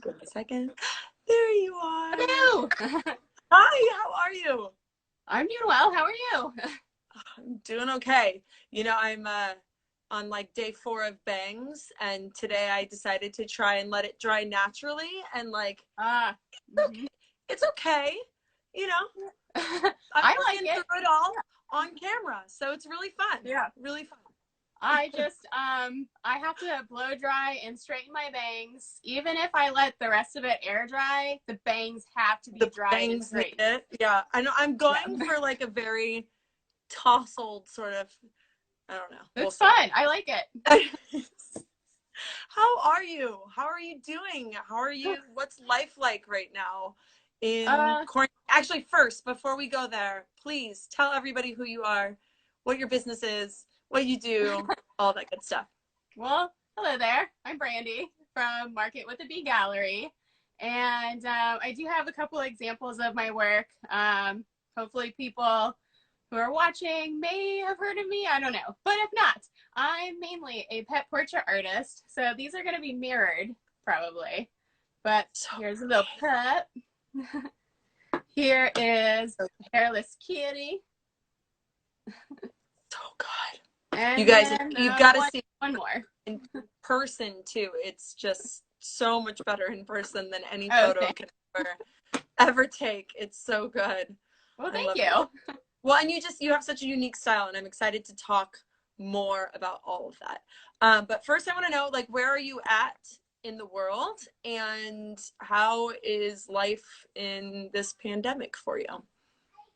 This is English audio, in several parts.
Give me a second. There you are. Hello. Hi, how are you? I'm doing well. How are you? I'm doing okay. I'm on like day 4 of bangs, and today I decided to try and let it dry naturally, and like Ah, mhm. it's okay. You know, I'm I like working it. through it all on camera, so it's really fun. Yeah. Really fun. I have to blow dry and straighten my bangs. Even if I let the rest of it air dry, the bangs have to be The dried and bangs need straightened. it. Yeah, I know. I'm going Yeah. for like a very tousled sort of. I don't know. We'll It's see. fun. I like it. How are you? How are you doing? How are you? What's life like right now in Uh, quarantine? Actually, first, before we go there, please tell everybody who you are, what your business is, what you do, all that good stuff. well, hello there. I'm Brandy from Market with a B Gallery. And I do have a couple examples of my work. Hopefully people who are watching may have heard of me. I don't know. But if not, I'm mainly a pet portrait artist. So these are going to be mirrored probably. But So here's a little pup. Here is so, hairless kitty. so good. You And guys, then you've got to one, see one more. in person too. It's just so much better in person than any Oh, photo thanks. can ever take. It's so good. Well, I thank love it. you. Well, and you have such a unique style, and I'm excited to talk more about all of that. But first, I want to know, like, where are you at in the world, and how is life in this pandemic for you?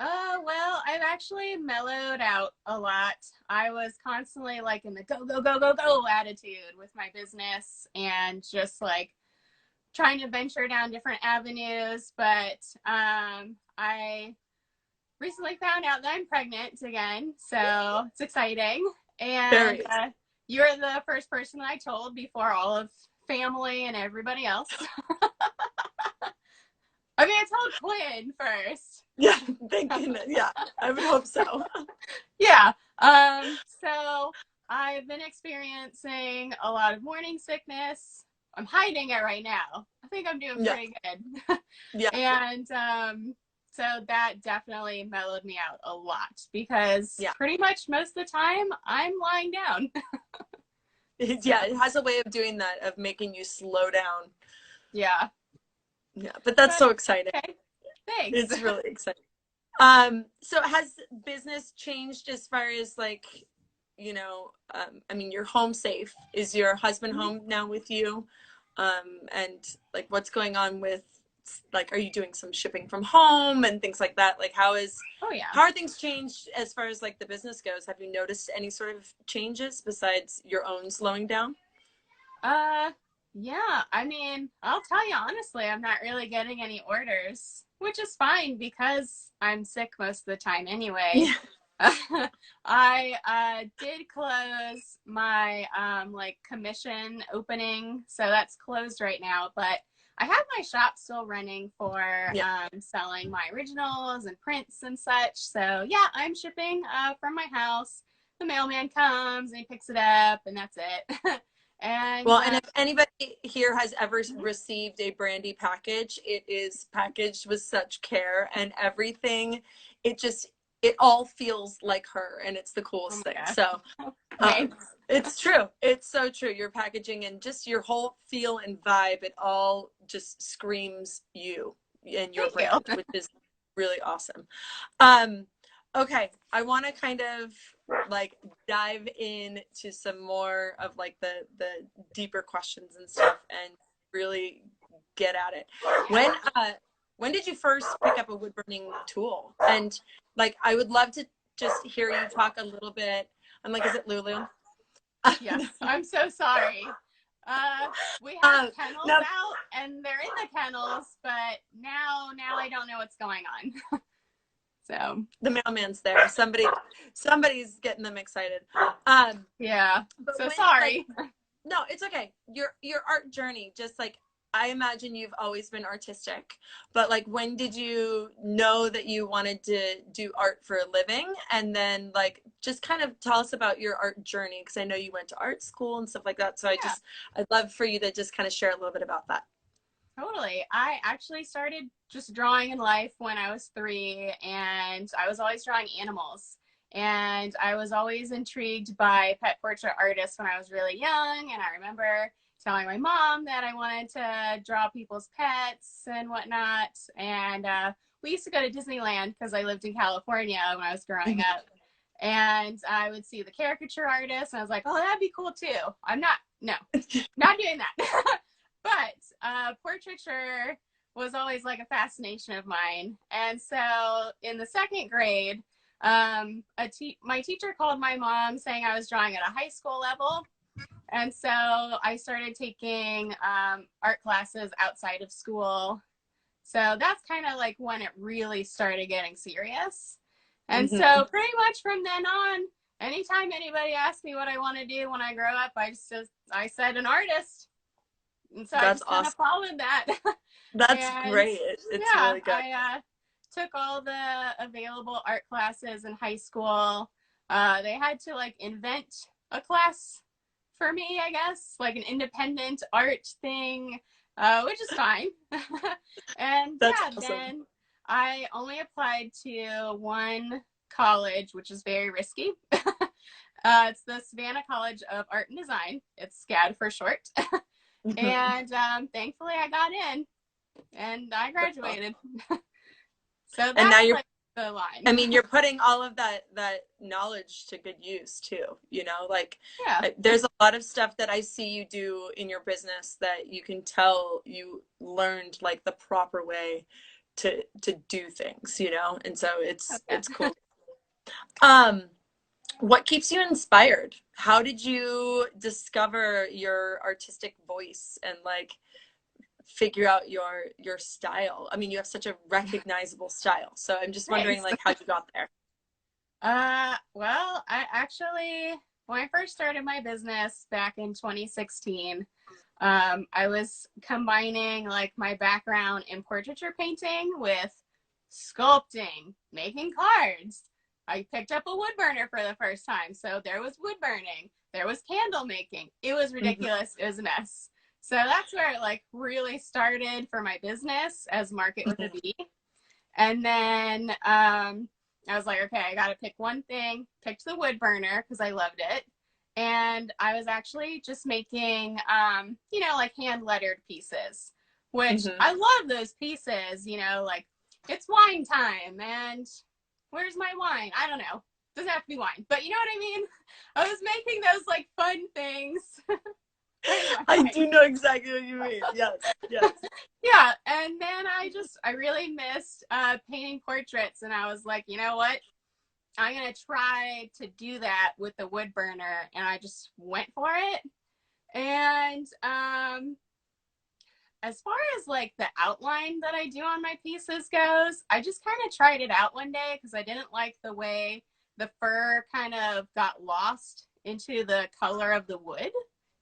Well, I've actually mellowed out a lot. I was constantly like in the go, go, go, go, go attitude with my business and just like trying to venture down different avenues. But I recently found out that I'm pregnant again. So it's exciting. And Very. you're the first person that I told before all of family and everybody else. I mean, I told Quinn first. Yeah, thank goodness. Yeah, I would hope so. Yeah. So I've been experiencing a lot of morning sickness. I'm hiding it right now. I think I'm doing Yeah, pretty good. yeah, And so that definitely mellowed me out a lot because yeah. pretty much most of the time I'm lying down. So Yeah, it has a way of doing that, of making you slow down. yeah. Yeah, but that's But so exciting. okay. Thanks. It's really exciting. So has business changed as far as like, I mean, you're home safe. Is your husband home now with you? And like, what's going on with, like, are you doing some shipping from home and things like that? Like, Oh yeah. how are things changed as far as like the business goes? Have you noticed any sort of changes besides your own slowing down? Uh, yeah. I mean, I'll tell you honestly, I'm not really getting any orders, which is fine because I'm sick most of the time anyway. Yeah. I did close my like commission opening, so that's closed right now, but I have my shop still running for Yeah. selling my originals and prints and such. So yeah, I'm shipping from my house. The mailman comes and he picks it up, and that's it. And Well, and if anybody here has ever received a Brandy package, it is packaged with such care and everything. It just, it all feels like her, and it's the oh coolest my thing. gosh, So, thanks. it's true. It's so true. Your packaging and just your whole feel and vibe, it all just screams you and your Thank you. brand, which is really awesome. Um, okay, I want to kind of like dive into some more of like the deeper questions and stuff, and really get at it. When did you first pick up a wood burning tool? And like, I would love to just hear you talk a little bit. I'm like, is it Lulu? Yes, I'm so sorry. We have kennels No, out, and they're in the kennels, but now I don't know what's going on. So the mailman's there. Somebody's getting them excited. yeah, But so when, like, sorry. no, it's okay. Your art journey, just like, I imagine you've always been artistic, but like, when did you know that you wanted to do art for a living? And then like, just kind of tell us about your art journey, because I know you went to art school and stuff like that. So Yeah. I'd love for you to just kind of share a little bit about that. Totally. I actually started just drawing in life when I was 3, and I was always drawing animals. And I was always intrigued by pet portrait artists when I was really young. And I remember telling my mom that I wanted to draw people's pets and whatnot. And we used to go to Disneyland because I lived in California when I was growing up. And I would see the caricature artists, and I was like, oh, that'd be cool too. No, not doing that. But portraiture was always like a fascination of mine. And so in the 2nd grade, my teacher called my mom saying I was drawing at a high school level. And so I started taking art classes outside of school. So that's kind of like when it really started getting serious. And Mm-hmm. so pretty much from then on, anytime anybody asked me what I want to do when I grow up, I said an artist. And so I That's just kind of awesome. followed that. That's And great. It's yeah, really good. I took all the available art classes in high school. They had to like invent a class for me, I guess, like an independent art thing, which is fine. And That's yeah, awesome. then I only applied to one college, which is very risky. It's the Savannah College of Art and Design. It's SCAD for short. Hmm. And thankfully I got in and I That's awesome. graduated. So And now that's you're, like the line. I mean, you're putting all of that knowledge to good use too, you know, like Yeah. there's a lot of stuff that I see you do in your business that you can tell you learned like the proper way to do things, you know? And so Oh, yeah. it's cool. Um, what keeps you inspired? How did you discover your artistic voice and like figure out your style? I mean, you have such a recognizable style. So I'm just wondering Thanks. like how you got there. Well, I actually, when I first started my business back in 2016, I was combining like my background in portraiture painting with sculpting, making cards. I picked up a wood burner for the first time. So there was wood burning, there was candle making. It was Mhm, ridiculous. It was a mess. So that's where it like really started for my business as Market with a mhm, B. And then I was like, okay, I got to pick one thing. Picked the wood burner because I loved it. And I was actually just making, like hand lettered pieces, which mhm. I love those pieces, like it's wine time and where's my wine? I don't know. Doesn't have to be wine, but you know what I mean? I was making those like fun things. I Anyway, do know exactly what you mean. Yes, yes. yeah, and then I really missed painting portraits, and I was like, you know what, I'm gonna try to do that with the wood burner, and I just went for it. And as far as like the outline that I do on my pieces goes, I just kind of tried it out one day because I didn't like the way the fur kind of got lost into the color of the wood,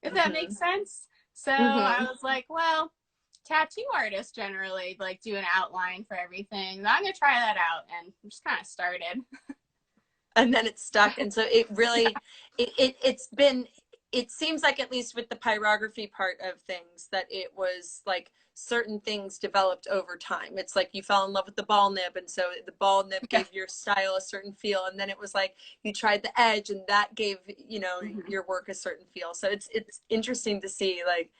if that makes Hmm. sense. So I Hmm. was like, well, tattoo artists generally like do an outline for everything. I'm gonna try that out, and just kind of started. And then it's stuck. And so it Yeah. really, it's been, it seems like at least with the pyrography part of things that it was like certain things developed over time. It's like you fell in love with the ball nib, and so the ball nib Yeah. gave your style a certain feel, and then it was like you tried the edge, and that gave Mhm. your work a certain feel. So it's interesting to see like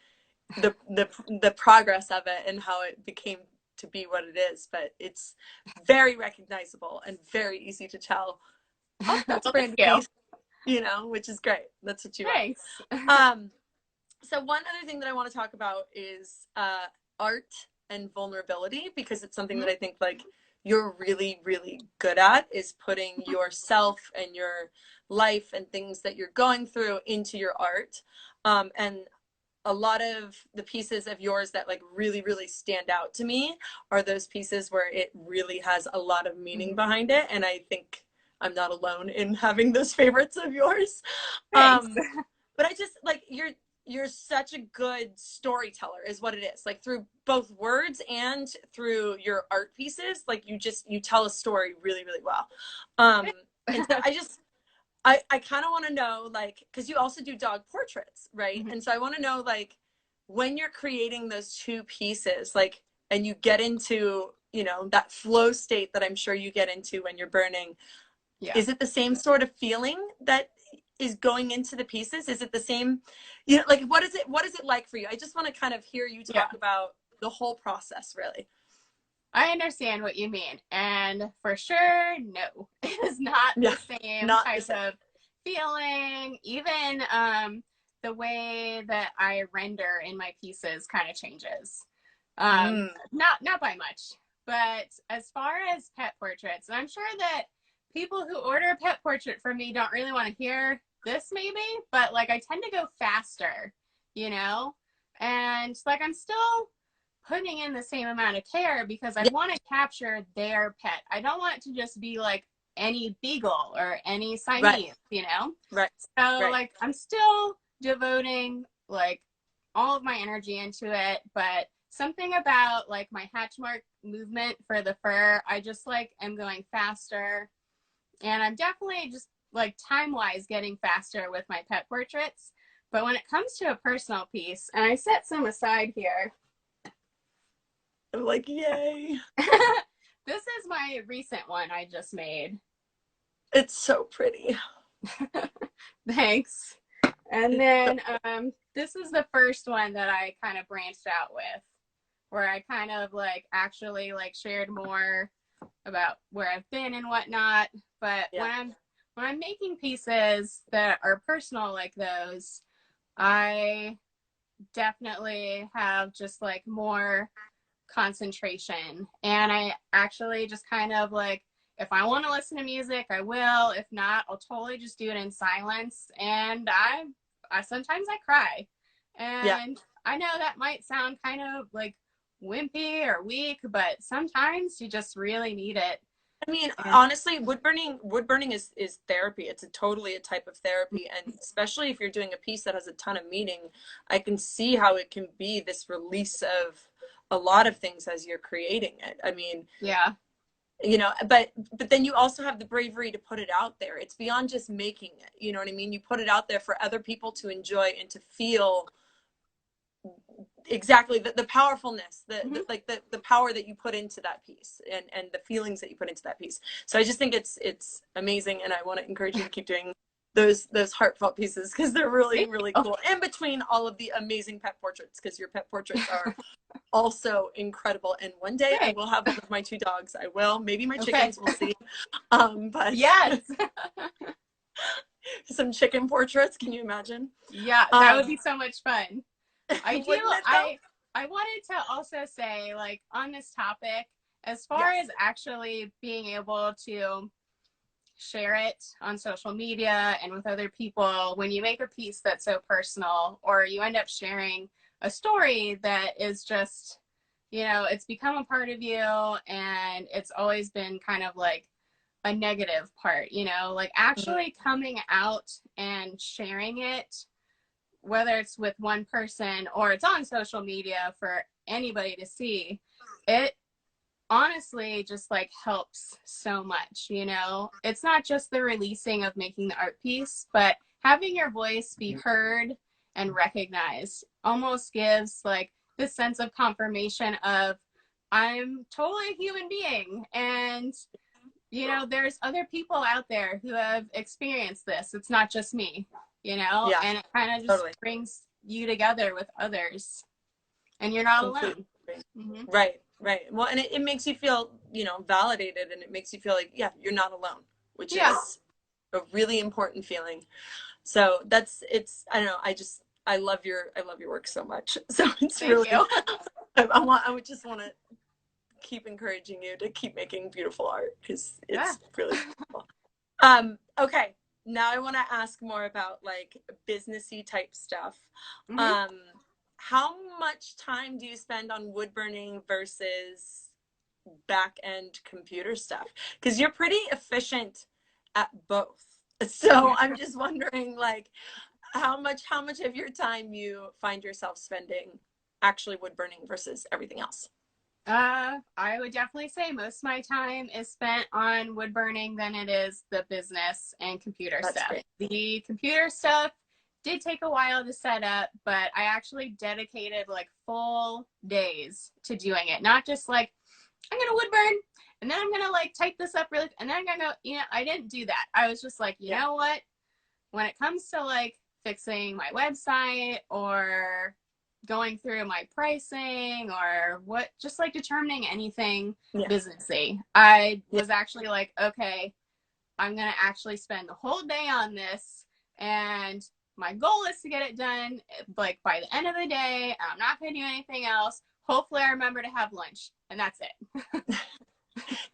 the progress of it and how it became to be what it is. But it's very recognizable and very easy to tell, oh, that's Well, thank Brandy you. piece, which is great. That's what you want. Thanks. Um, so one other thing that I want to talk about is art and vulnerability, because it's something that I think like you're really, really good at, is putting yourself and your life and things that you're going through into your art. And a lot of the pieces of yours that like really, really stand out to me are those pieces where it really has a lot of meaning Mhm. behind it. And I think I'm not alone in having those favorites of yours. Thanks. Um, but I just like you're such a good storyteller is what it is. Like through both words and through your art pieces, like you tell a story really, really well. And so I kind of want to know, like, because you also do dog portraits, right? Mhm. And so I want to know, like, when you're creating those two pieces, like, and you get into, you know, that flow state that I'm sure you get into when you're burning, Yeah. is it the same sort of feeling that is going into the pieces? Is it the same, you know, like, what is it like for you? I just want to kind of hear you Yeah. talk about the whole process, really. I understand what you mean. And for sure, no, it is not Yeah, the same not the type same. of feeling. Even the way that I render in my pieces kind of changes. Mm, Not by much. But as far as pet portraits, and I'm sure that people who order a pet portrait from me don't really want to hear this maybe, but like I tend to go faster, you know? And like I'm still putting in the same amount of care because I yeah, want to capture their pet. I don't want it to just be like any beagle or any right, Siamese, you know? right, So right. like I'm still devoting like all of my energy into it, but something about like my hatch mark movement for the fur, I just like am going faster. And I'm definitely just like time wise getting faster with my pet portraits. But when it comes to a personal piece, and I set some aside here, I'm like, yay. this is my recent one I just made. It's so pretty. Thanks. And It's so, then this is the first one that I kind of branched out with, where I kind of like actually like shared more about where I've been and whatnot. But yeah. when I'm making pieces that are personal like those, I definitely have just like more concentration. And I actually just kind of like, if I want to listen to music, I will. If not, I'll totally just do it in silence. And I sometimes I cry. Yeah. And I know that might sound kind of like wimpy or weak, but sometimes you just really need it. I mean, And honestly, wood burning is therapy. It's a totally a type of therapy, and especially if you're doing a piece that has a ton of meaning, I can see how it can be this release of a lot of things as you're creating it. I mean, yeah. you know, but then you also have the bravery to put it out there. It's beyond just making it. You know what I mean? You put it out there for other people to enjoy and to feel exactly the powerfulness, Mm-hmm. like the power that you put into that piece, and the feelings that you put into that piece. So I just think it's amazing, and I want to encourage you to keep doing those heartfelt pieces because they're really Thank really you. cool, in between all of the amazing pet portraits, because your pet portraits are also incredible. And one day I Thanks. will have one of my two dogs. I will, maybe my Okay. chickens, we'll see. But Yes. some chicken portraits, can you imagine? Yeah, that would um be so much fun. I do. wouldn't it though? I wanted to also say, like, on this topic, as far Yes. as actually being able to share it on social media and with other people, when you make a piece that's so personal, or you end up sharing a story that is just, you know, it's become a part of you, and it's always been kind of like a negative part, you know, like Mhm. actually coming out and sharing it, whether it's with one person or it's on social media for anybody to see, it honestly just like helps so much, you know? It's not just the releasing of making the art piece, but having your voice be heard and recognized almost gives like this sense of confirmation of I'm totally a human being, and you know, there's other people out there who have experienced this. It's not just me, you know, Yeah, and it kind of just totally. brings you together with others, and you're not Completely alone. Mm-hmm. right, right. Well, and it makes you feel, you know, validated, and it makes you feel like, yeah, you're not alone, which Yeah, is a really important feeling. So that's it's I don't know, I love your work so much. So it's thank really you. I would just want to keep encouraging you to keep making beautiful art because Yeah. it's really beautiful. Okay. Now I want to ask more about like businessy type stuff. Mm-hmm. Um, how much time do you spend on wood burning versus back end computer stuff? Because you're pretty efficient at both. So I'm just wondering, like, how much of your time you find yourself spending actually wood burning versus everything else? I would definitely say most of my time is spent on wood burning than it is the business and computer That's stuff. great. The computer stuff did take a while to set up, but I actually dedicated like full days to doing it. Not just like, I'm going to wood burn and then I'm going to like type this up really, and then I'm going to go, you know, I didn't do that. I was just like, you know what? When it comes to like fixing my website or going through my pricing or what, just like determining anything businessy, I was actually like, okay, I'm going to actually spend the whole day on this. And my goal is to get it done like by the end of the day. I'm not going to do anything else. Hopefully I remember to have lunch, and that's it.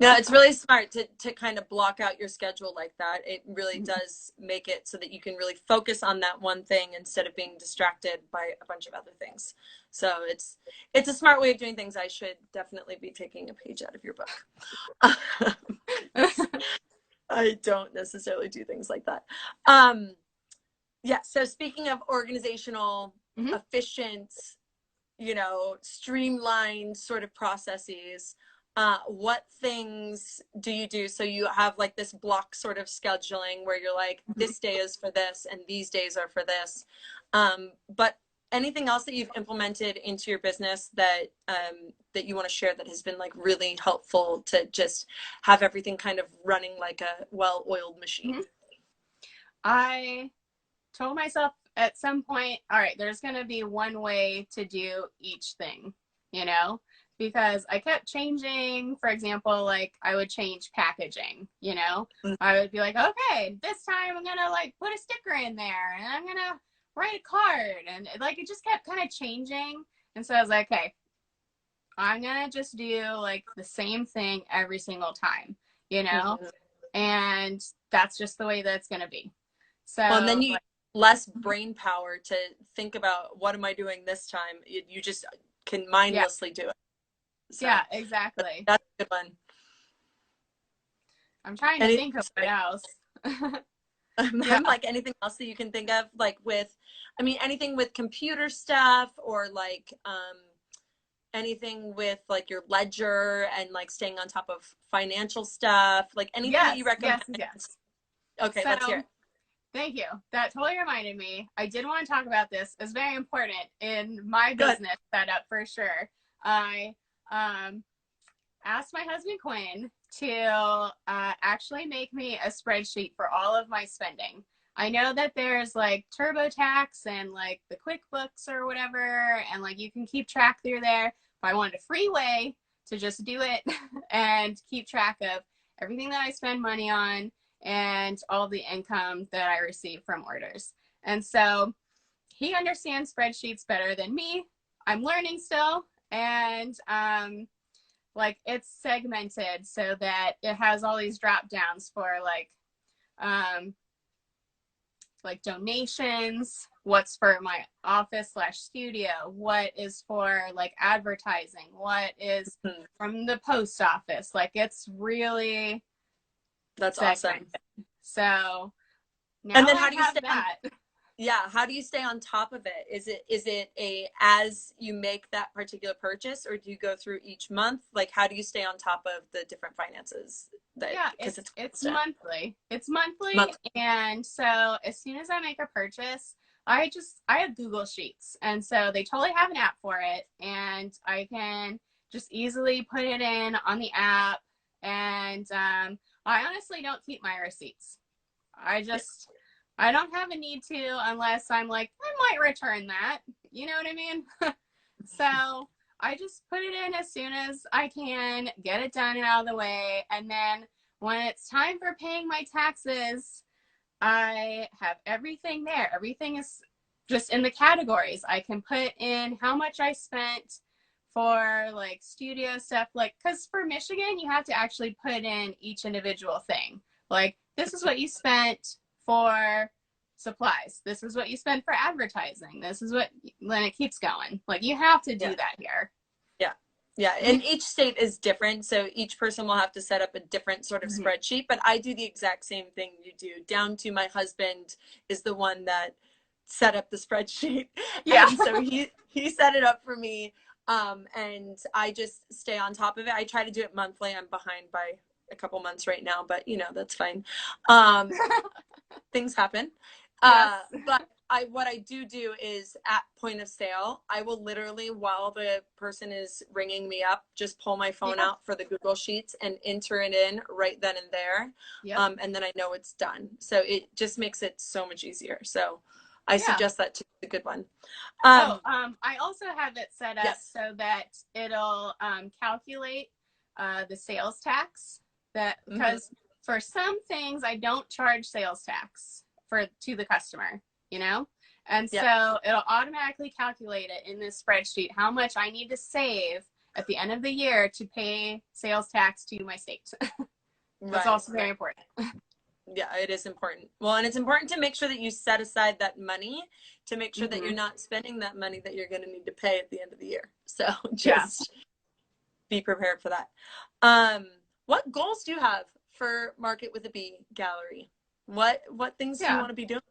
No, it's really smart to kind of block out your schedule like that. It really does make it so that you can really focus on that one thing instead of being distracted by a bunch of other things. So it's a smart way of doing things. I should definitely be taking a page out of your book. I don't necessarily do things like that. Yeah, so speaking of organizational, efficient, you know, streamlined sort of processes, what things do you do? So you have like this block sort of scheduling where you're like, this day is for this and these days are for this. But anything else that you've implemented into your business that that you want to share that has been like really helpful to just have everything kind of running like a well-oiled machine? I told myself at some point, all right, there's going to be one way to do each thing, you know, because I kept changing. For example, like I would change packaging, you know, I would be like, okay, this time I'm going to like put a sticker in there and I'm going to write a card. And like, it just kept kind of changing. And so I was like, okay, I'm going to just do like the same thing every single time, you know, and that's just the way that it's going to be. So well, and then you less brain power to think about what am I doing this time. You just can mindlessly do it. So yeah, exactly. That's a good one. I'm trying to think of what else. Like anything else that you can think of, like with, I mean, anything with computer stuff or like anything with like your ledger and like staying on top of financial stuff, like anything that you recommend. Yes. Okay, let's hear it. Thank you. That totally reminded me. I did want to talk about this. It's very important in my business setup for sure. I asked my husband Quinn to actually make me a spreadsheet for all of my spending. I know that there's like TurboTax and like the QuickBooks or whatever, and like you can keep track through there. But I wanted a free way to just do it and keep track of everything that I spend money on and all the income that I receive from orders. And so he understands spreadsheets better than me. I'm learning still. And like it's segmented so that it has all these drop downs for like donations, what's for my office / studio, what is for like advertising, what is from the post office. Like it's really that's segmented. Awesome. So now and then how do you stay that. How do you stay on top of it? Is it a as you make that particular purchase, or do you go through each month? Like how do you stay on top of the different finances? It's monthly. It's monthly. And so as soon as I make a purchase, I have Google Sheets, and so they totally have an app for it, and I can just easily put it in on the app. And I honestly don't keep my receipts. I don't have a need to unless I'm like, I might return that. You know what I mean? So I just put it in as soon as I can, get it done and out of the way. And then when it's time for paying my taxes, I have everything there. Everything is just in the categories. I can put in how much I spent for like studio stuff, like, because for Michigan, you have to actually put in each individual thing. Like, this is what you spent for supplies. This is what you spend for advertising. This is what, then it keeps going. Like, you have to do that here. Yeah. And each state is different. So each person will have to set up a different sort of spreadsheet, but I do the exact same thing you do, down to my husband is the one that set up the spreadsheet. Yeah. And so he set it up for me. And I just stay on top of it. I try to do it monthly. I'm behind by a couple months right now, but you know, that's fine. Things happen. Yes. But what I do is at point of sale, I will literally, while the person is ringing me up, just pull my phone Yeah. out for the Google Sheets and enter it in right then and there. Yep. And then I know it's done. So it just makes it so much easier. So I Yeah. suggest that too. It's a good one. I also have it set up Yes. so that it'll calculate the sales tax, that because for some things I don't charge sales tax to the customer, you know? And so it'll automatically calculate it in this spreadsheet how much I need to save at the end of the year to pay sales tax to my state. That's also very important. Yeah, it is important. Well, and it's important to make sure that you set aside that money to make sure that you're not spending that money that you're going to need to pay at the end of the year. So just be prepared for that. What goals do you have for Market with a B Gallery? What things do you want to be doing?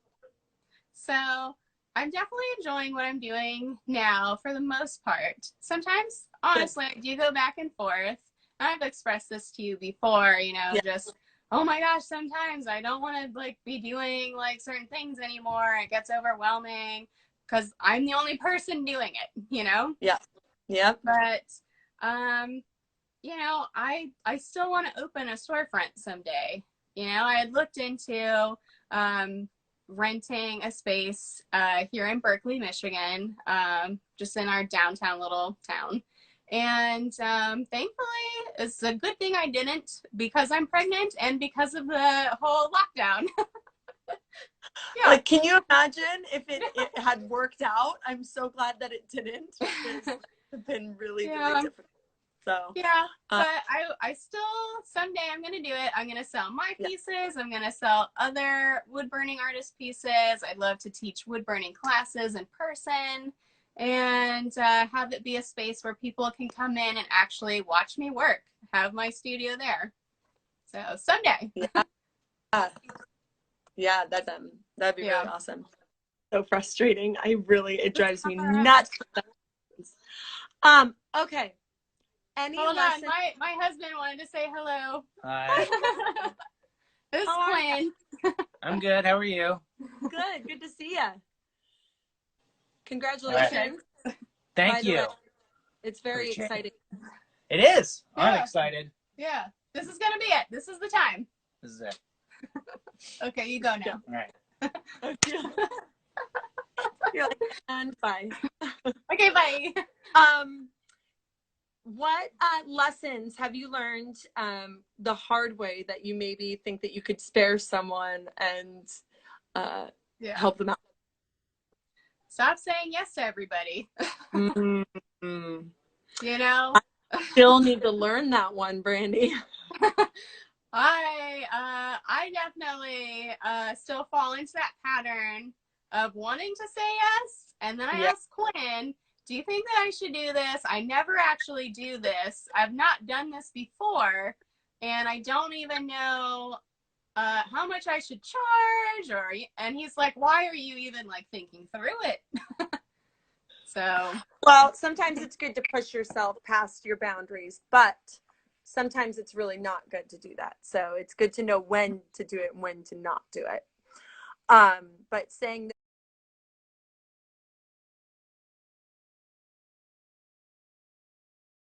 So I'm definitely enjoying what I'm doing now for the most part. Sometimes, honestly, I do go back and forth. I've expressed this to you before, you know, just, oh my gosh, sometimes I don't want to like be doing like certain things anymore. It gets overwhelming because I'm the only person doing it, you know? Yeah. Yeah. But, you know, I still want to open a storefront someday. You know, I had looked into renting a space here in Berkeley, Michigan, just in our downtown little town. And thankfully, it's a good thing I didn't, because I'm pregnant and because of the whole lockdown. Like, can you imagine if it had worked out? I'm so glad that it didn't, because it's been really, really difficult. So but I still, someday I'm gonna do it. I'm gonna sell my pieces. I'm gonna sell other wood burning artist pieces. I'd love to teach wood burning classes in person, and have it be a space where people can come in and actually watch me work. Have my studio there. So someday. Yeah, that'd be really awesome. So frustrating. It drives me nuts. Okay. Hold on, my husband wanted to say hello. Hi. This is Quinn. I'm good. How are you? Good to see you. Congratulations. Right. Thank you. It's very exciting. It is. I'm excited. Yeah. This is gonna be it. This is the time. This is it. Okay, you go now. All right. You're like, and bye. Okay, bye. What lessons have you learned the hard way that you maybe think that you could spare someone and help them out? Stop saying yes to everybody. Mm-hmm. You know? I still need to learn that one, Brandy. I definitely still fall into that pattern of wanting to say yes, and then I ask Quinn, do you think that I should do this? I never actually do this. I've not done this before, and I don't even know how much I should charge, and he's like, why are you even like thinking through it? So, well, sometimes it's good to push yourself past your boundaries, but sometimes it's really not good to do that. So it's good to know when to do it and when to not do it. But saying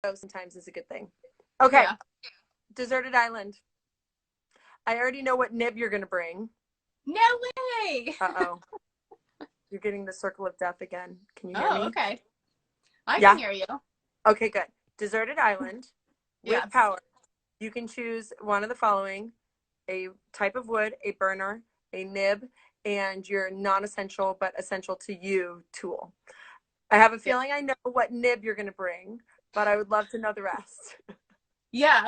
that sometimes is a good thing. Okay. Deserted Island. I already know what nib you're going to bring. No way. Uh-oh. You're getting the circle of death again. Can you hear me? Oh, okay. I can hear you. Okay, good. Deserted Island with power. You can choose one of the following: a type of wood, a burner, a nib, and your non-essential but essential to you tool. I have a feeling I know what nib you're going to bring, but I would love to know the rest.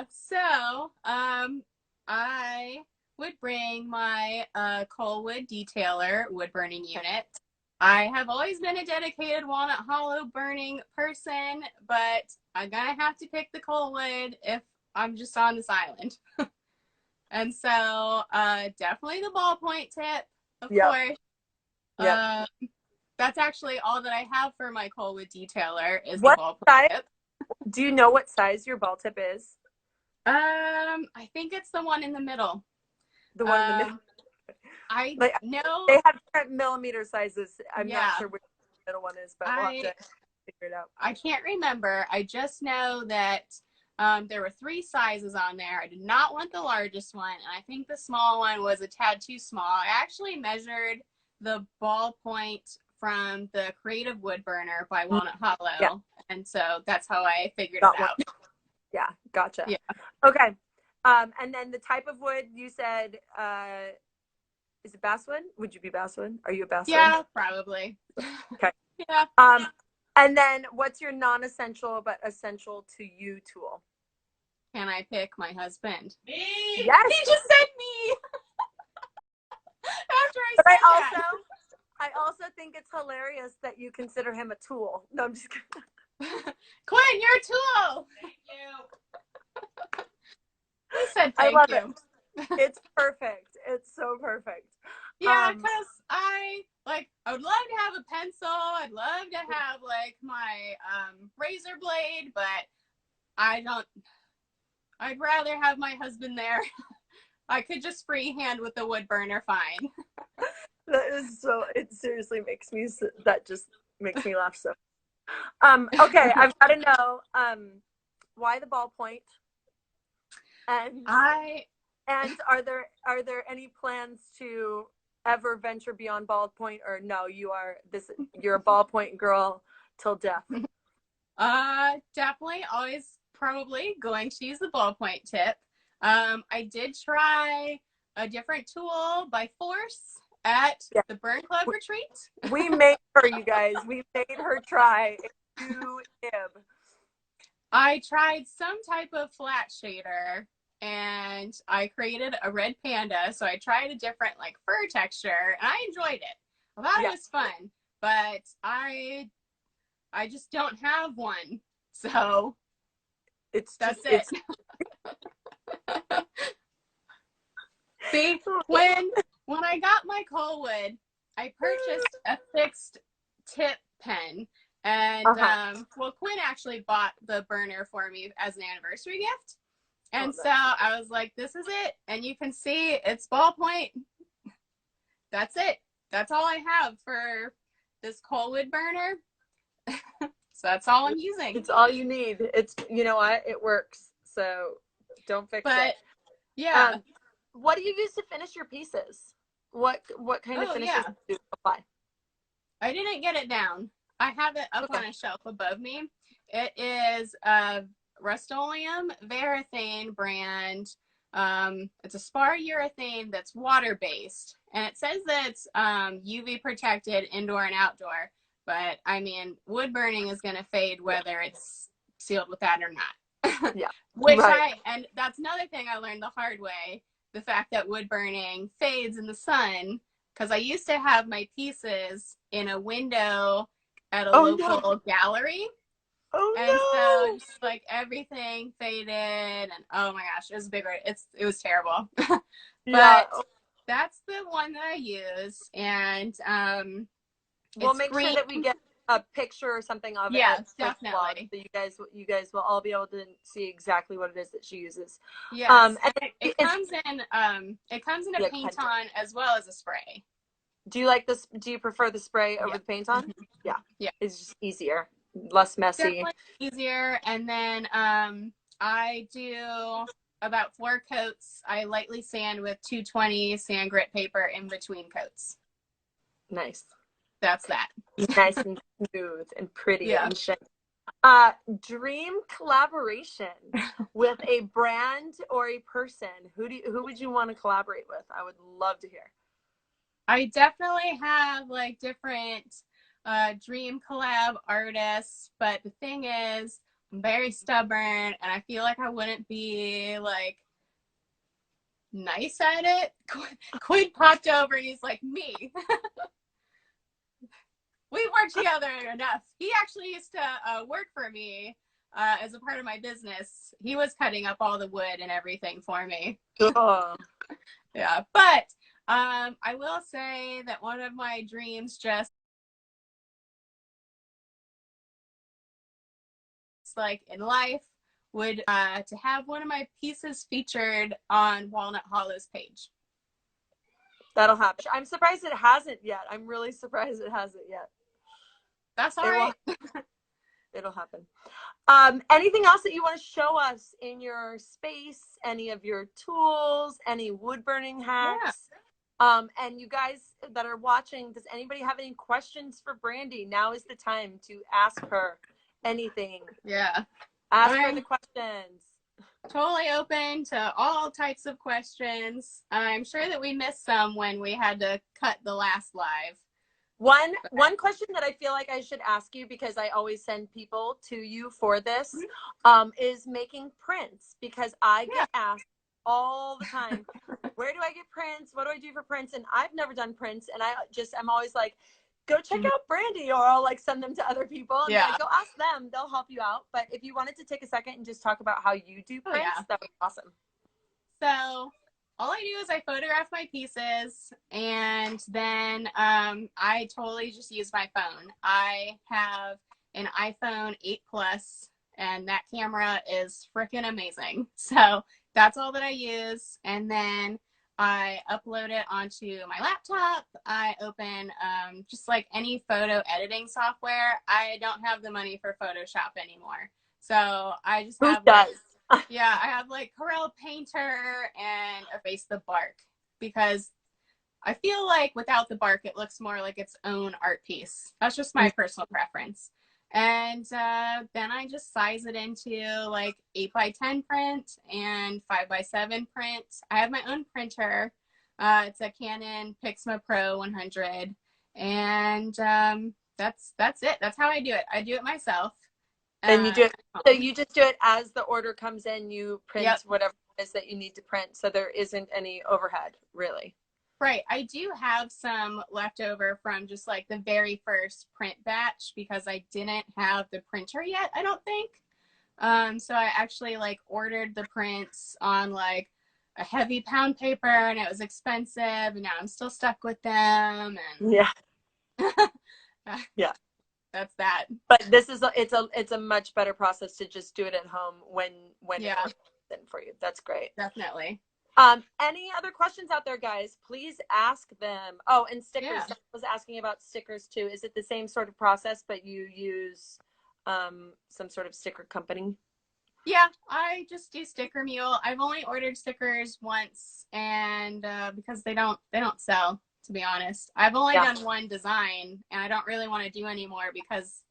So I would bring my Coalwood Detailer wood burning unit. I have always been a dedicated walnut hollow burning person, but I'm gonna have to pick the Coalwood if I'm just on this island. And so definitely the ballpoint tip, of course. That's actually all that I have for my Coalwood Detailer is the ballpoint tip. Do you know what size your ball tip is? I think it's the one in the middle. The one in the middle. I Like know. they have different millimeter sizes. I'm Yeah. not sure which the middle one is, but we'll have to figure it out. I can't remember. I just know that there were 3 sizes on there. I did not want the largest one, and I think the small one was a tad too small. I actually measured the ballpoint from the Creative Wood Burner by Walnut Hollow, Yeah. and so that's how I figured Got it out. Yeah, gotcha. Yeah. Okay. And then the type of wood you said, is it basswood? Would you be basswood? Are you a basswood? Yeah, probably. Okay. Yeah. And then what's your non-essential but essential to you tool? Can I pick my husband? Me. Yes. He just said me. After I But said that. I also think it's hilarious that you consider him a tool. No, I'm just kidding. Quinn, you're a tool. Thank you. He said I thank love you. it. It's perfect. It's so perfect. Yeah, because I would love to have a pencil. I'd love to have like my razor blade, but I don't. I'd rather have my husband there. I could just freehand with the wood burner, fine. That is so. It seriously makes me. That just makes me laugh so. Okay, I've got to know. Why the ballpoint? And are there any plans to ever venture beyond ballpoint, or no? You're a ballpoint girl till death. Definitely always probably going to use the ballpoint tip. I did try a different tool by force at the Burn Club retreat. We made her, you guys. We made her try a new nib. I tried some type of flat shader and I created a red panda. So I tried a different like fur texture and I enjoyed it. I thought it was fun, but I just don't have one. So that's it. See, when I got my Coalwood, I purchased a fixed tip pen. And Quinn actually bought the burner for me as an anniversary gift. And so I was like, this is it. And you can see it's ballpoint. That's it. That's all I have for this Coalwood burner. So that's all I'm using. It's all you need. It's, you know what? It works. So don't fix it. Yeah. What do you use to finish your pieces? What kind of finishes do you apply? I didn't get it down. I have it up on a shelf above me. It is a Rust-Oleum Varathane brand. It's a spar urethane that's water-based. And it says that it's UV protected indoor and outdoor. But I mean, wood burning is going to fade whether it's sealed with that or not. Yeah. And that's another thing I learned the hard way. The fact that wood burning fades in the sun. Because I used to have my pieces in a window at a local gallery. So just like everything faded and oh my gosh, it was bigger. It was terrible. But that's the one that I use. And we'll make sure that we get a picture or something of it. Yeah, definitely. So you guys will all be able to see exactly what it is that she uses. Yes. It comes in a paint on as well as a spray. Do you like this? Do you prefer the spray over the paint on? Yeah. It's just easier, less messy. Definitely easier. And then I do about 4 coats. I lightly sand with 220 sand grit paper in between coats. Nice. That's that. Nice and smooth and pretty and shiny. Dream collaboration with a brand or a person. Who would you want to collaborate with? I would love to hear. I definitely have like different dream collab artists, but the thing is, I'm very stubborn and I feel like I wouldn't be like nice at it. Quinn popped over and he's like, me. We worked together enough. He actually used to work for me as a part of my business. He was cutting up all the wood and everything for me. Yeah, but I will say that one of my dreams just like in life would to have one of my pieces featured on Walnut Hollow's page. That'll happen. I'm surprised it hasn't yet. I'm really surprised it hasn't yet. That's all right. It'll happen. Anything else that you want to show us in your space? Any of your tools? Any wood burning hacks? Yeah. And you guys that are watching, does anybody have any questions for Brandy? Now is the time to ask her anything. Yeah. Ask her the questions. Totally open to all types of questions. I'm sure that we missed some when we had to cut the last live. One question that I feel like I should ask you, because I always send people to you for this, is making prints, because I get asked all the time, where do I get prints? What do I do for prints? And I've never done prints, and I'm always like, go check out Brandy, or I'll like send them to other people and like, go ask them, they'll help you out. But if you wanted to take a second and just talk about how you do prints, that would be awesome. So all I do is I photograph my pieces, and then I totally just use my phone. I have an iPhone 8 Plus, and that camera is freaking amazing. So that's all that I use. And then I upload it onto my laptop. I open just like any photo editing software. I don't have the money for Photoshop anymore. So I just have I have like Corel Painter and Erase the Bark, because I feel like without the bark, it looks more like its own art piece. That's just my personal preference. And then I just size it into like 8x10 print and 5x7 print. I have my own printer. It's a Canon Pixma Pro 100. And that's it. That's how I do it. I do it myself. And you do it, so you just do it as the order comes in, you print whatever it is that you need to print. So there isn't any overhead, really. Right. I do have some leftover from just like the very first print batch, because I didn't have the printer yet, I don't think. So I actually like ordered the prints on like a heavy pound paper, and it was expensive, and now I'm still stuck with them. And that's that. But this is it's a much better process to just do it at home when it's in for you. That's great. Definitely. Any other questions out there, guys? Please ask them. Oh, and stickers. Someone was asking about stickers too. Is it the same sort of process, but you use some sort of sticker company? Yeah, I just do Sticker Mule. I've only ordered stickers once, and because they don't sell, to be honest. I've only done one design, and I don't really want to do any more because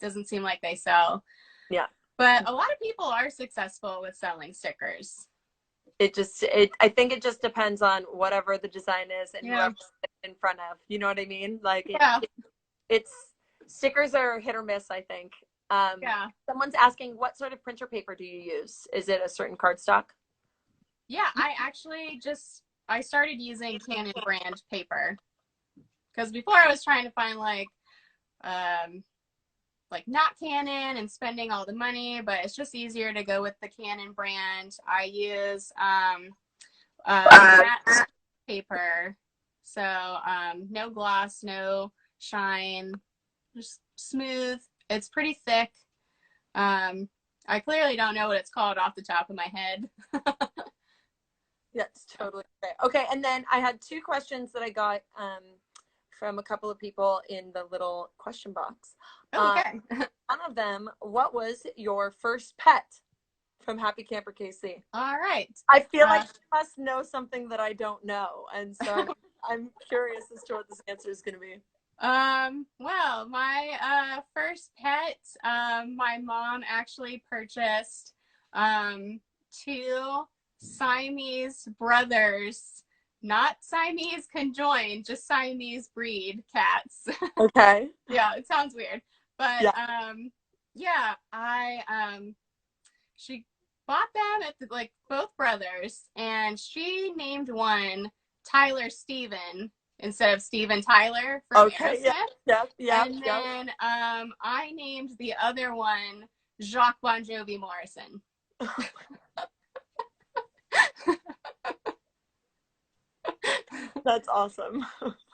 it doesn't seem like they sell. Yeah. But a lot of people are successful with selling stickers. I think it just depends on whatever the design is and whoever's in front of. You know what I mean? Like, it's stickers are hit or miss, I think. Someone's asking, what sort of printer paper do you use? Is it a certain cardstock? Yeah, I actually I started using Canon brand paper, because before I was trying to find like not Canon and spending all the money, but it's just easier to go with the Canon brand. I use matte paper, so no gloss, no shine, just smooth. It's pretty thick. I clearly don't know what it's called off the top of my head. That's totally okay. Okay, and then I had two questions that I got from a couple of people in the little question box. Okay. One of them, what was your first pet? From Happy Camper KC. All right. I feel like you must know something that I don't know, and so I'm curious as to what this answer is going to be. Well, my first pet, my mom actually purchased 2 Siamese brothers, not Siamese conjoined, just Siamese breed cats. Okay. Yeah, it sounds weird, but she bought them at both brothers, and she named one Tyler Steven instead of Steven Tyler from Aerosmith. And then I named the other one Jacques Bon Jovi Morrison. That's awesome.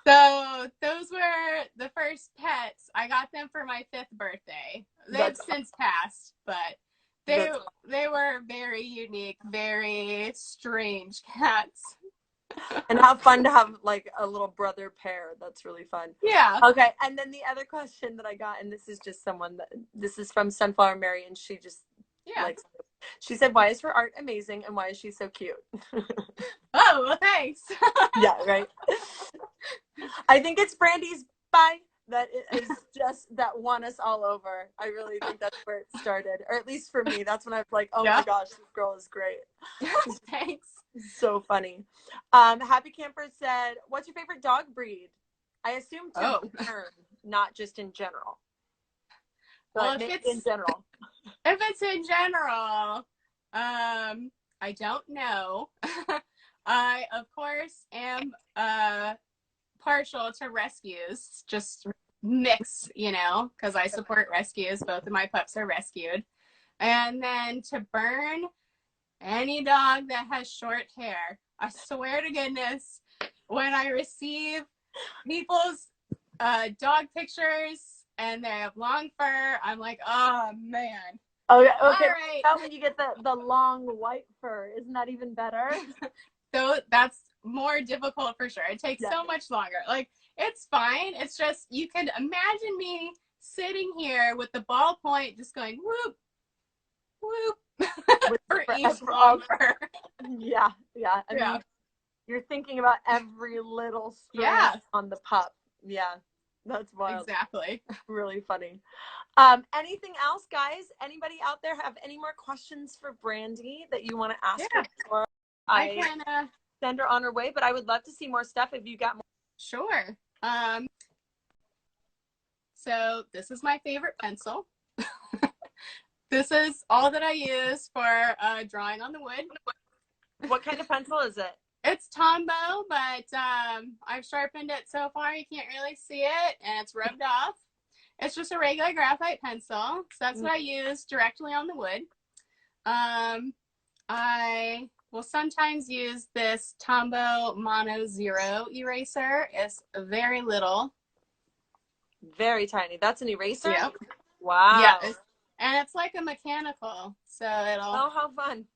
So those were the first pets. I got them for my 5th birthday. They've since passed, but they were very unique, very strange cats. And how fun to have like a little brother pair. That's really fun. Yeah. Okay, and then the other question that I got, and this is just this is from Sunflower Mary, and she just Yeah. like, she said, "Why is her art amazing, and why is she so cute?" Oh, well, thanks. Yeah, right. I think it's Brandy's bye that is just that won us all over. I really think that's where it started, or at least for me. That's when I was like, "Oh Yeah. my gosh, this girl is great." Thanks. So funny. Happy Camper said, "What's your favorite dog breed?" I assume to burn, not just in general. Well, But maybe in general. if it's in general, I don't know. I of course am partial to rescues, just mix, because I support rescues. Both of my pups are rescued. And then to burn, any dog that has short hair. I swear to goodness, when I receive people's dog pictures and they have long fur, I'm like, oh man. Okay. All right. How when you get the long white fur, isn't that even better? So that's more difficult for sure. It takes so much longer. Like, it's fine. It's just, you can imagine me sitting here with the ballpoint just going whoop, whoop for each long fur. Yeah. I mean, you're thinking about every little strand on the pup. Yeah, that's wild. Exactly. Really funny. Anything else, guys? Anybody out there have any more questions for Brandy that you want to ask her before I can send her on her way? But I would love to see more stuff if you got more. Sure. So this is my favorite pencil. This is all that I use for drawing on the wood. What kind of pencil is it? It's Tombow, but I've sharpened it so far you can't really see it, and it's rubbed off. It's just a regular graphite pencil, so that's what I use directly on the wood. I will sometimes use this Tombow Mono Zero eraser. It's very little. Very tiny. That's an eraser? Yep. Wow. Yeah, and it's like a mechanical, so it'll... Oh, how fun.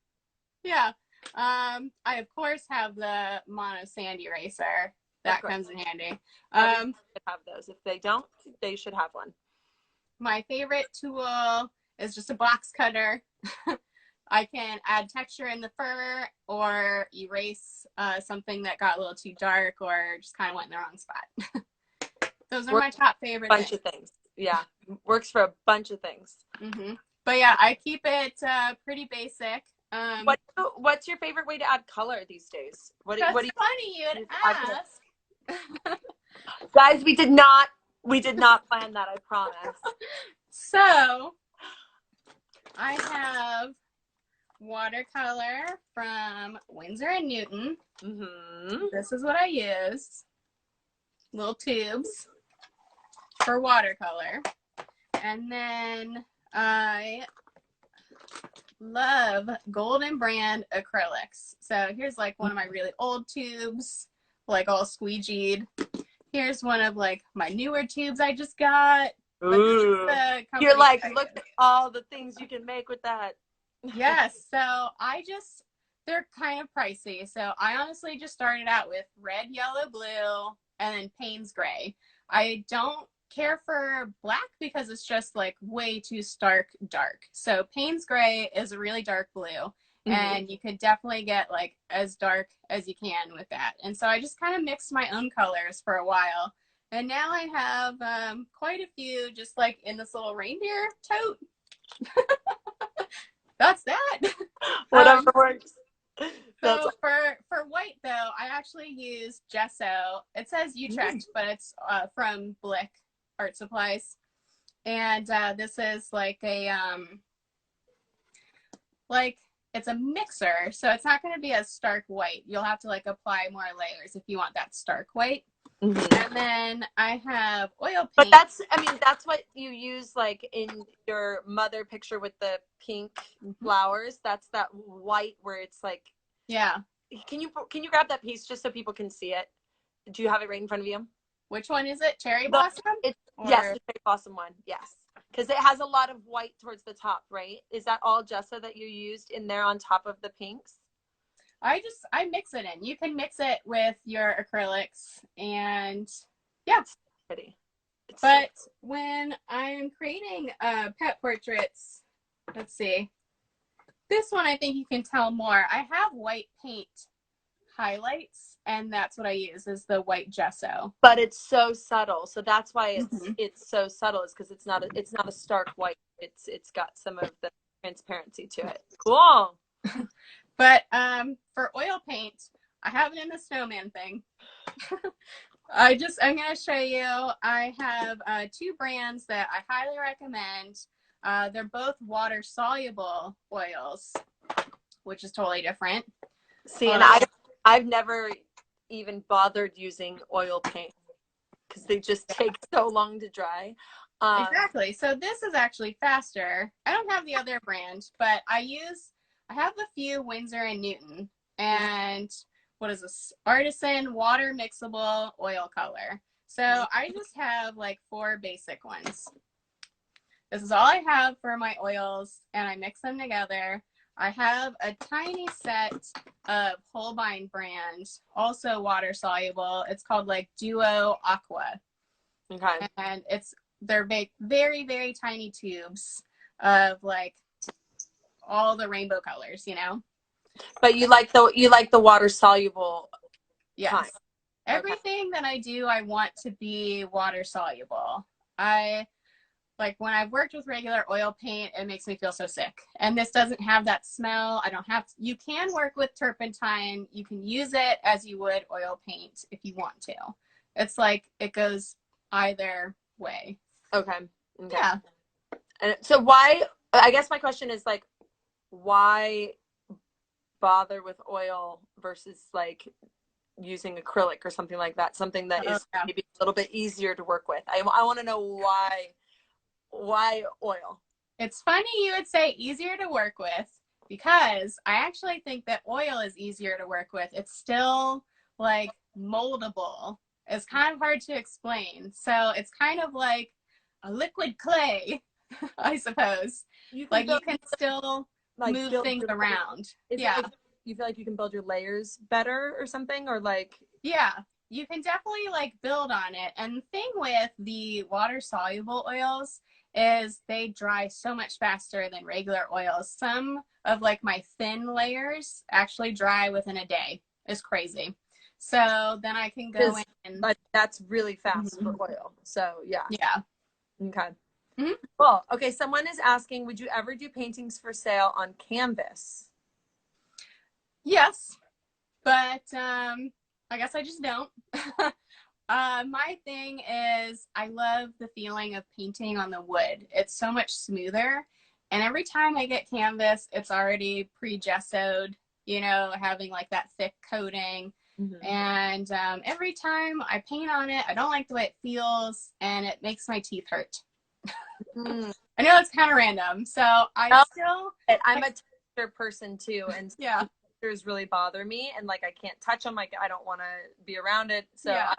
Yeah. I, of course, have the Mono Sand eraser. That comes in handy. Everyone should have those. If they don't, they should have one. My favorite tool is just a box cutter. I can add texture in the fur or erase something that got a little too dark or just kind of went in the wrong spot. Those are my top favorite bunch of things. Yeah, works for a bunch of things. But yeah, I keep it pretty basic. What's your favorite way to add color these days? That's funny you'd ask. Guys, we did not plan that, I promise. So I have watercolor from Winsor & Newton. This is what I use. Little tubes for watercolor. And then I love Golden Brand acrylics. So here's like one of my really old tubes, like all squeegeed. Here's one of like my newer tubes I just got. Ooh. You're like, look at all the things you can make with that. Yes. So they're kind of pricey. So I honestly just started out with red, yellow, blue, and then Payne's gray. I don't care for black because it's just like way too stark dark. So Payne's gray is a really dark blue, and you could definitely get like as dark as you can with that. And so I just kind of mixed my own colors for a while, and now I have quite a few just like in this little reindeer tote. That's that. Whatever works. So for white though, I actually use gesso. It says Utrecht, but it's from Blick Art Supplies, and this is like a it's a mixer, so it's not going to be as stark white. You'll have to like apply more layers if you want that stark white. And then I have oil paint. But that's what you use like in your mother picture with the pink flowers. That's that white where it's like, yeah. Can you grab that piece just so people can see it? Do you have it right in front of you? Which one is it? Cherry Blossom? Yes, the Cherry Blossom one. Yes. Because it has a lot of white towards the top, right? Is that all gesso that you used in there on top of the pinks? I mix it in. You can mix it with your acrylics and yeah. It's pretty. It's But when I'm creating pet portraits, let's see. This one I think you can tell more. I have white paint highlights, and that's what I use is the white gesso. but it's so subtle, so that's why Mm-hmm. it's so subtle. Is because it's not a stark white. It's got some of the transparency to it. Cool. But for oil paint, I have it in the snowman thing. I'm going to show you. I have two brands that I highly recommend. They're both water soluble oils, which is totally different. See, and I've never even bothered using oil paint because they just take so long to dry. Exactly. So this is actually faster. I don't have the other brand, but I have a few Winsor and Newton, and what is this? Artisan water mixable oil color. So I just have like 4 basic ones. This is all I have for my oils, and I mix them together. I have a tiny set of Holbein brand, also water soluble. It's called like Duo Aqua. Okay. And they're very, very tiny tubes of like all the rainbow colors, you know? But you like the water soluble. Yes. Kind. Everything that I do, I want to be water soluble. Like when I've worked with regular oil paint, it makes me feel so sick. And this doesn't have that smell. You can work with turpentine. You can use it as you would oil paint if you want to. It's like it goes either way. Okay. Yeah. And so I guess my question is like, why bother with oil versus like using acrylic or something like that? Something that is maybe a little bit easier to work with. I want to know why oil? It's funny you would say easier to work with because I actually think that oil is easier to work with. It's still like moldable. It's kind of hard to explain. So it's kind of like a liquid clay, I suppose. You can still move things around. Yeah. You feel like you can build your layers better or something, or like? Yeah, you can definitely like build on it. And the thing with the water soluble oils is they dry so much faster than regular oils. Some of like my thin layers actually dry within a day. It's crazy. So then I can go in. But that's really fast for oil. So yeah. Yeah. Okay. Mm-hmm. Cool. Okay. Someone is asking, would you ever do paintings for sale on canvas? Yes, but I guess I just don't. My thing is I love the feeling of painting on the wood. It's so much smoother. And every time I get canvas, it's already pre-gessoed, you know, having like that thick coating. Mm-hmm. And every time I paint on it, I don't like the way it feels, and it makes my teeth hurt. I know it's kind of random. So I'm a texture person too. And yeah. Textures really bother me, and like I can't touch them. Like I don't want to be around it. So yeah.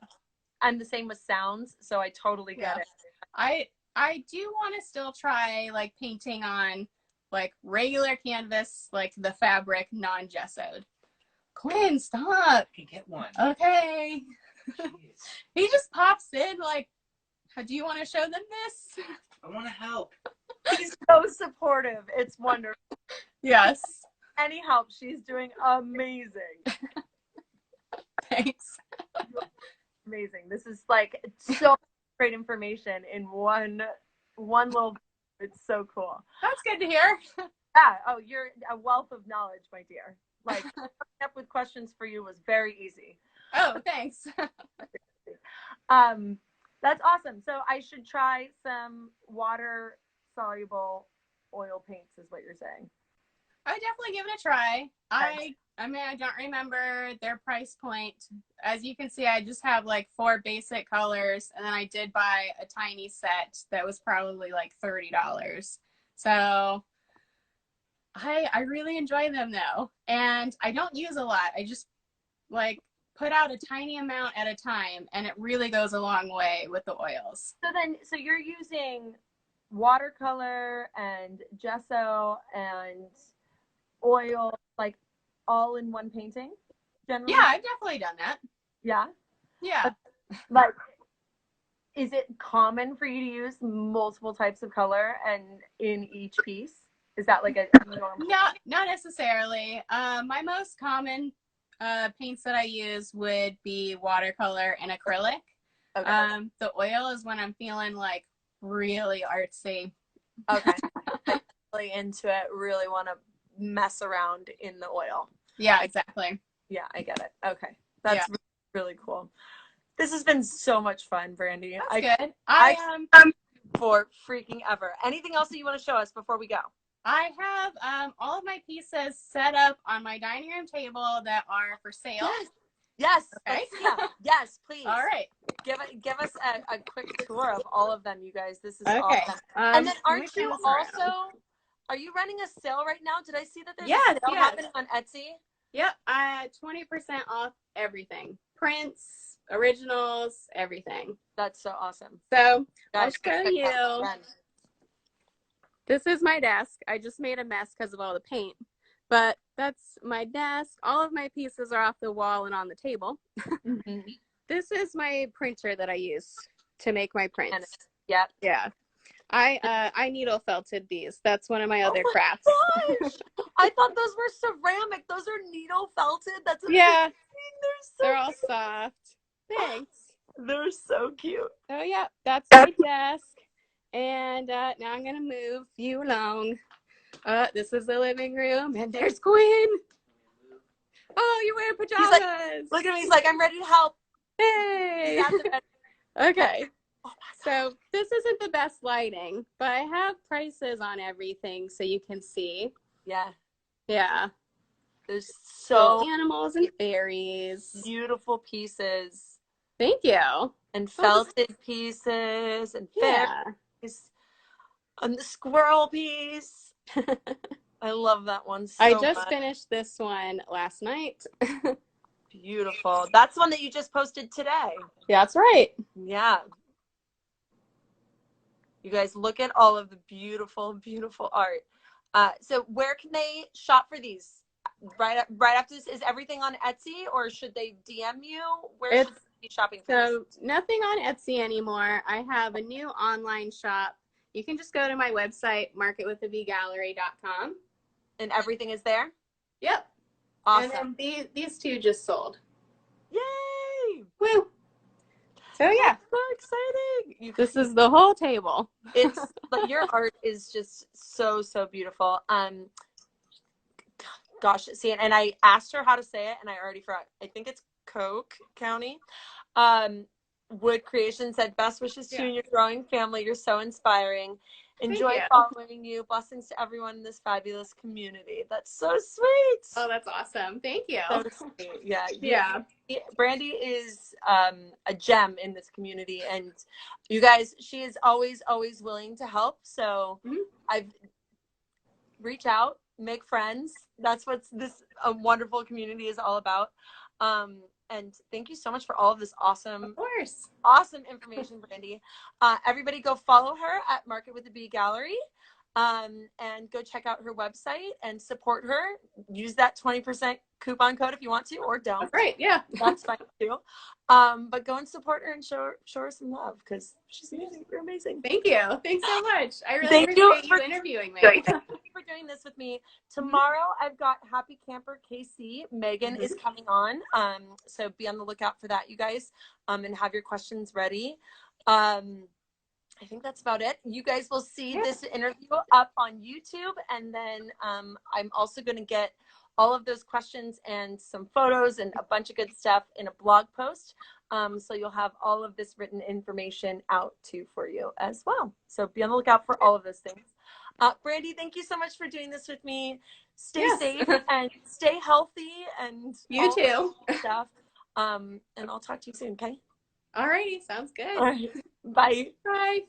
I'm the same with sounds, so I totally get it. I do want to still try like painting on like regular canvas, like the fabric non-gessoed. Quinn, stop. You can get one. Okay. He just pops in like, do you want to show them this? I want to help. He's so supportive. It's wonderful. Yes. Any help, she's doing amazing. Thanks. Amazing. This is like so great information in one little. It's so cool. That's good to hear. Yeah. Oh, you're a wealth of knowledge, my dear. Like coming up with questions for you was very easy. Oh, thanks. That's awesome. So I should try some water soluble oil paints, is what you're saying. I would definitely give it a try. I mean, I don't remember their price point. As you can see, I just have like 4 basic colors, and then I did buy a tiny set that was probably like $30. So I really enjoy them though. And I don't use a lot. I just like put out a tiny amount at a time, and it really goes a long way with the oils. So you're using watercolor and gesso and oil, like all in one painting? Generally? Yeah, I've definitely done that. Yeah. Yeah. Like, is it common for you to use multiple types of color and in each piece? Is that like a normal? Not necessarily. My most common paints that I use would be watercolor and acrylic. Okay. The oil is when I'm feeling like really artsy. Okay. Like, really into it, really want to mess around in the oil. Yeah, exactly. Yeah, I get it. Okay. That's Yeah. really cool. This has been so much fun, Brandy. That's good. For freaking ever. Anything else that you want to show us before we go? I have all of my pieces set up on my dining room table that are for sale. Yes. Okay. Yes, please. All right. Give us a quick tour of all of them, you guys. This is okay. awesome. And then aren't you also, are you running a sale right now? Did I see that there's a sale happening on Etsy? Yep. 20% off everything. Prints, originals, everything. That's so awesome. So Guys, I'll show you. This is my desk. I just made a mess because of all the paint. But that's my desk. All of my pieces are off the wall and on the table. Mm-hmm. This is my printer that I use to make my prints. Yep. Yeah. I needle felted these. That's one of my other crafts. Gosh. I thought those were ceramic. Those are needle felted. That's amazing. Yeah. They're all soft. Thanks. They're so cute. So yeah, that's my desk. And now I'm gonna move you along. This is the living room, and there's Gwen. Oh, you're wearing pajamas. He's like, look at me. He's like, I'm ready to help. Hey. Okay. Oh so this isn't the best lighting, but I have prices on everything so you can see. Yeah. Yeah. There's so animals and fairies. Beautiful pieces. Thank you. And felted pieces and fairies. And the squirrel piece. I love that one so much. I just finished this one last night. Beautiful. That's one that you just posted today. Yeah, that's right. Yeah. You guys look at all of the beautiful, beautiful art. So where can they shop for these? Right after this, is everything on Etsy or should they DM you? Where should they be shopping for So nothing on Etsy anymore. I have a new online shop. You can just go to my website, marketwithabgallery.com. And everything is there? Yep. Awesome. And then these two just sold. Yay! Woo! So yeah. So exciting. This is the whole table. It's like your art is just so, so beautiful. Gosh, see, and I asked her how to say it and I already forgot. I think it's Coke County. Wood Creation said, best wishes to you and your growing family. You're so inspiring. Enjoy following you. Blessings to everyone in this fabulous community. That's so sweet. Oh, that's awesome. Thank you. So sweet. Yeah. Yeah. Brandy is a gem in this community. And you guys, she is always, always willing to help. So I've reach out, make friends. That's what this wonderful community is all about. And thank you so much for all of this awesome information, Brandy. Everybody go follow her at Market with the Bee Gallery, and go check out her website and support her. Use that 20% coupon code if you want to, or don't. That's right. Yeah. That's fine too. But go and support her and show her some love because she's amazing. You're amazing. Thank you. Thanks so much. I really appreciate you interviewing me. Thank you for doing this with me. Tomorrow I've got Happy Camper KC. Megan is coming on. So be on the lookout for that, you guys. And have your questions ready. I think that's about it. You guys will see this interview up on YouTube. And then I'm also going to get all of those questions and some photos and a bunch of good stuff in a blog post. So you'll have all of this written information out too for you as well. So be on the lookout for all of those things. Brandy, thank you so much for doing this with me. Stay safe and stay healthy and you too. Stuff. And I'll talk to you soon, okay? Alrighty, sounds good. All right. Bye. Bye.